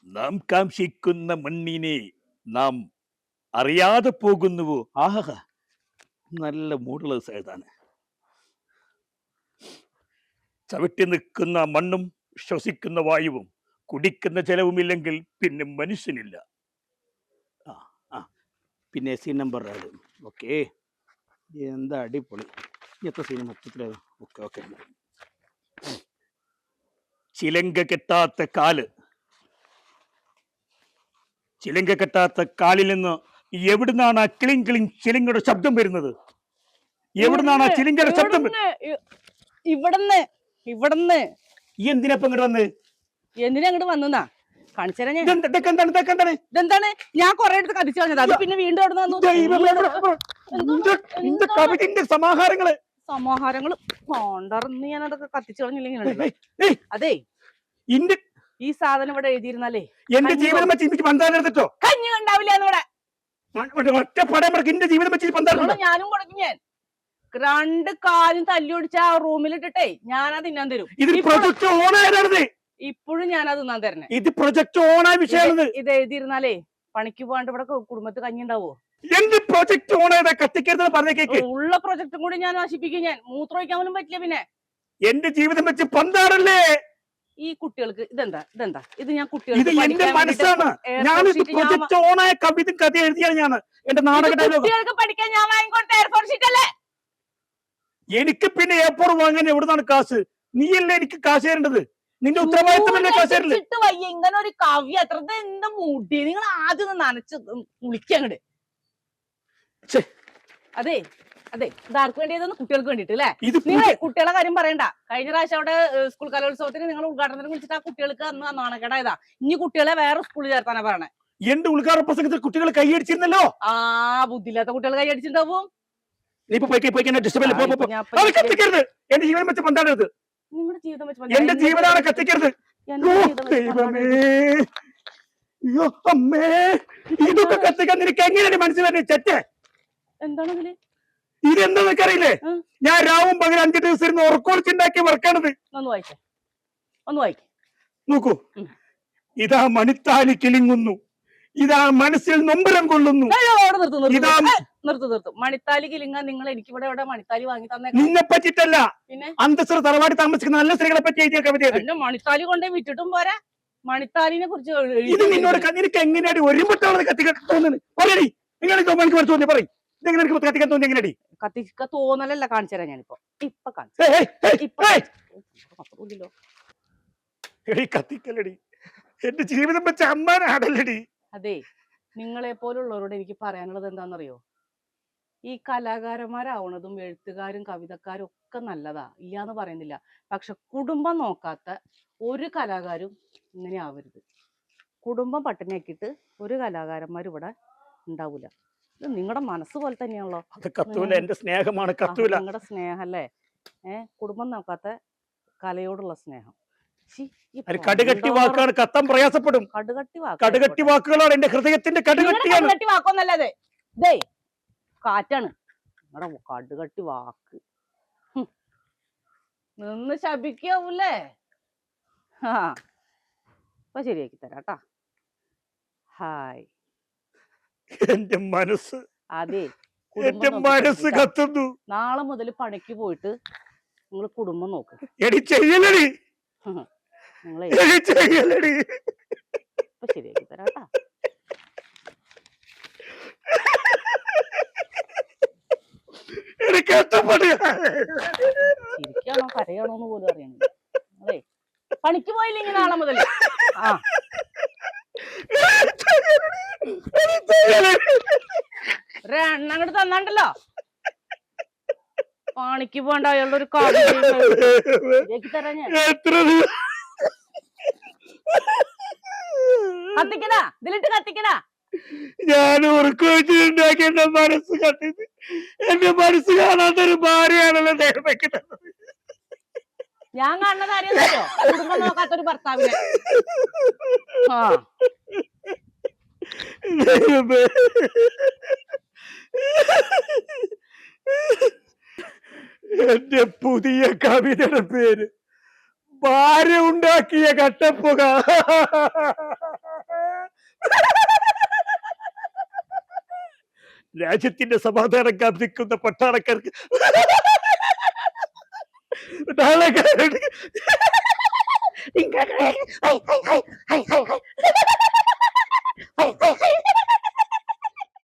നാം കാക്ഷിക്കുന്ന മണ്ണിനെ നാം അറിയാതെ പോകുന്നുവോ? ആഹാ, നല്ല മൂടുള്ള സ്ഥലത്താണ്. ചവിട്ടി നിൽക്കുന്ന മണ്ണും ശ്വസിക്കുന്ന വായുവും കുടിക്കുന്ന ജലവുമില്ലെങ്കിൽ പിന്നെ മനുഷ്യനില്ല. ആ ആ പിന്നെ സീൻ നമ്പർ ഓക്കെ. എന്താ അടിപൊളി. എത്ര സീൻ മൊത്തത്തില്? Okay okay. ചിലങ്ക കെട്ടാത്ത കാല്. ചിലങ്ക കെട്ടാത്ത കാലിൽ നിന്ന് എവിടുന്നാണ് ആ കിളിങ് കിളിങ് ചിലങ്കയുടെ ശബ്ദം വരുന്നത്? എവിടുന്നാണ് ആ ചിലങ്കയുടെ ശബ്ദം? ഇവിടുന്ന്. ഇവിടുന്ന്. ഈ എന്തിനപ്പം ഇങ്ങോട്ട് വന്ന്? എന്തിനാ അങ്ങോട്ട് വന്നാ കാണിച്ചാ? ഇതെന്താണ്? ഞാൻ കൊറേ എടുത്ത് കത്തിച്ചു കളഞ്ഞത്. അത് പിന്നെ വീണ്ടും അവിടെ വന്നു. സമാഹാരങ്ങള് കൊണ്ടറിന്ന് ഞാൻ അതൊക്കെ കത്തിച്ചു കളഞ്ഞില്ലെങ്കിൽ അതെ ഈ സാധനം ഇവിടെ എഴുതിയിരുന്നാലേ എന്റെ ജീവിതം വെച്ച് പന്താലെടുത്തിട്ടോ കഞ്ഞി കണ്ടാവില്ല ഇവിടെ. ഒറ്റ പടം എന്റെ ജീവിതം വെച്ച് ഞാനും കൊടുക്കും. ഞാൻ 2 കാലും തല്ലി ഒടിച്ച ആ റൂമിലിട്ടിട്ടേ ഞാനത് തിന്നാൻ തരും. ഇപ്പോഴും ഞാനത് തിന്നാൻ തരണേ. ഇത് പ്രൊജക്ട് ഓണായ വിഷയമാണ്. ഇത് എഴുതിയിരുന്നാലേ പണിക്ക് പോകാണ്ട് ഇവിടെ കുടുംബത്ത് കഞ്ഞി ഉണ്ടാവോ? എന്ത് പ്രൊജക്ട് ഓണായതാ? കത്തിക്കരുത് പറഞ്ഞേക്ക്. ഉള്ള പ്രൊജക്ടും കൂടി ഞാൻ നശിപ്പിക്കും. ഞാൻ മൂത്രമൊഴിക്കാൻ പോലും പറ്റില്ല. പിന്നെ എന്റെ ജീവിതം വെച്ച് പന്താറല്ലേ ഈ കുട്ടികൾക്ക്? ഇതെന്താ ഇത്? ഞാൻ കുട്ടികൾക്ക് കവിത കഥ എഴുതിയാണ് ഞാൻ. എന്റെ കുട്ടികൾക്ക് പഠിക്കാൻ ഞാൻ വാങ്ങിക്കൊടുത്ത എയർപോർട്ട് ഷീറ്റ് അല്ലേ? എനിക്ക് പിന്നെ എയർപോർട്ട് വാങ്ങാൻ എവിടുന്നാണ് കാശ്? നീയല്ലേ എനിക്ക് കാശ് തരേണ്ടത്. നിന്റെ ഉത്തരവാദിത്തമല്ലേ കാശ് തരല്? ഇങ്ങനെ ഒരു കവി അത്ര എന്താ മുടി? നിങ്ങൾ ആദ്യം നനച്ച് കുളിക്കങ്ങട്. അതെ അതെ, ഇതാർക്ക് വേണ്ടിയതെന്ന്? കുട്ടികൾക്ക് വേണ്ടിട്ട് അല്ലേ? നിങ്ങൾ കുട്ടികളെ കാര്യം പറയണ്ട. കഴിഞ്ഞ പ്രാവശ്യം അവിടെ സ്കൂൾ കലോത്സവത്തിന് നിങ്ങൾ ഉദ്ഘാടനത്തിന് വിളിച്ചിട്ട് ആ കുട്ടികൾക്ക് അന്ന് നാണക്കേടായതാ. ഇനി കുട്ടികളെ വേറെ സ്കൂളിൽ ചേർത്താനാ പറയണേ. എന്റെ ഉദ്ഘാടന പ്രസംഗത്തിൽ കുട്ടികൾ കൈയടിച്ചിരുന്നല്ലോ. ആ, ബുദ്ധിയില്ലാത്ത കുട്ടികൾ കൈയടിച്ചിട്ടുണ്ടാവും. എന്റെ ജീവൻ വെച്ച് പന്താടരുത്. നിങ്ങളുടെ ജീവിതം വെച്ച് എന്റെ ജീവനാണ് കത്തിക്കരുത്. അയ്യോ അമ്മേ, ഇതൊക്കെ കത്തിക്കാൻ നിനക്ക് എങ്ങനെയാണ് മനസ്സിലായി? ചെറ്റേ, എന്താണെങ്കില് ഇതെന്താന്നൊക്കെ അറിയില്ലേ? ഞാൻ രാവും പകൽ 5 ദിവസം ഇരുന്ന് ഉറക്കൊളിച്ചുണ്ടാക്കിയ വർക്കാണത്. ഒന്ന് വായിക്കേ. നോക്കൂ, ഇതാ മണിത്താലി കിളിങ്ങുന്നു, ഇതാ മനസ്സിൽ നൊമ്പരം കൊള്ളുന്നു. നിർത്ത്. മണിത്താലി കിളിങ്ങ നിങ്ങൾ എനിക്ക് ഇവിടെ മണിത്താലി വാങ്ങി തന്നെ. നിന്നെ പറ്റിട്ടല്ല, പിന്നെ അന്തസ്സർ തറവാടി താമസിക്കുന്ന നല്ല സ്ത്രീകളെ പറ്റി എഴുതിയ കവിത. മണിത്താലി കൊണ്ടേ വിറ്റിട്ടും പോരാ. മണിത്താലിനെ കുറിച്ച് ഇത് നിന്നോട് നിനക്ക് എങ്ങനെയാടി ഒരുമിട്ടാണ് കത്തിക്കാൻ തോന്നുന്നത്? പറയടി, എനിക്ക് തോന്നി പറയും. കത്തിക്കാൻ തോന്നി എങ്ങനെയാടി? കത്തിക്ക തോന്നലല്ല, കാണിച്ചു തരാം ഞാനിപ്പോ. ഇപ്പൊ കത്തിക്കലടി, എന്റെ ജീവിതം വെച്ച അമ്മാനാടല്ലടി. അതെ, നിങ്ങളെ പോലുള്ളവരോട് എനിക്ക് പറയാനുള്ളത് എന്താണെന്നറിയോ? ഈ കലാകാരന്മാരാവണതും എഴുത്തുകാരും കവിതക്കാരും ഒക്കെ നല്ലതാ, ഇല്ലാന്ന് പറയുന്നില്ല. പക്ഷെ കുടുംബം നോക്കാത്ത ഒരു കലാകാരും ഇങ്ങനെ ആവരുത്. കുടുംബം പട്ടിണിയാക്കിയിട്ട് ഒരു കലാകാരന്മാരും ഇവിടെ ഉണ്ടാവൂല. ഇത് നിങ്ങളുടെ മനസ്സ് പോലെ തന്നെയാണല്ലോ. എന്റെ സ്നേഹമാണ്, നിങ്ങളുടെ സ്നേഹം അല്ലേ? കുടുംബം നോക്കാത്ത കലയോടുള്ള സ്നേഹം. കടുകട്ടി വാക്കാണ്, കത്താൻ പ്രയാസപ്പെടും. കടുകട്ടി വാക്കുകളാണ് എന്റെ ഹൃദയത്തിന്റെ കടുകട്ടി വാക്കൊന്നല്ലേ ദേ, കാറ്റാണ് നിങ്ങളുടെ കടുകട്ടി വാക്ക്. നിന്ന് ശപിക്കാവൂലേ? ഇപ്പൊ ശരിയാക്കി തരാട്ടാ. ഹായ്. എന്റെ മനസ്സ്, അതെ, എന്റെ മനസ്സ് കത്തുന്നു. നാളെ മുതൽ പണിക്ക് പോയിട്ട് നിങ്ങൾ കുടുംബം നോക്ക്. എടി ചെയ്യലടി, നിങ്ങളെ ഇപ്പൊ ശരിയാക്കി തരാട്ടാ. ചിരിക്കാണോ കരയാണോന്ന് പോലും അറിയണില്ല. അതെ, പണിക്ക് പോയില്ലെങ്കിൽ നാളെ മുതൽ ഒരെണ്ണം അങ്ങോട്ട് തന്നാണ്ടല്ലോ. പണിക്ക് പോകണ്ട അയാളുടെ ഒരു തരാ ഞാൻ. കത്തിക്കടാ, ഇതിലിട്ട് കത്തിക്കടാ. ഞാൻ ഉറക്കം വെച്ചിട്ടുണ്ടാക്കി എന്റെ മനസ്സ് കത്തിച്ച്. എന്റെ മനസ്സ് കാണാത്തൊരു ഭാര്യയാണല്ലോ ദൈവം. ഞാൻ കാണുന്നത് അറിയാമല്ലോ, കുടുംബം നോക്കാത്തൊരു ഭർത്താവിനെ. എന്റെ പുതിയ കവിതയുടെ പേര് ഭാര്യ ഉണ്ടാക്കിയ കട്ടപ്പുക. രാജ്യത്തിന്റെ സമാധാനം കാത്തിക്കുന്ന പട്ടാളക്കാർക്ക് പട്ടാളക്കാരുടെ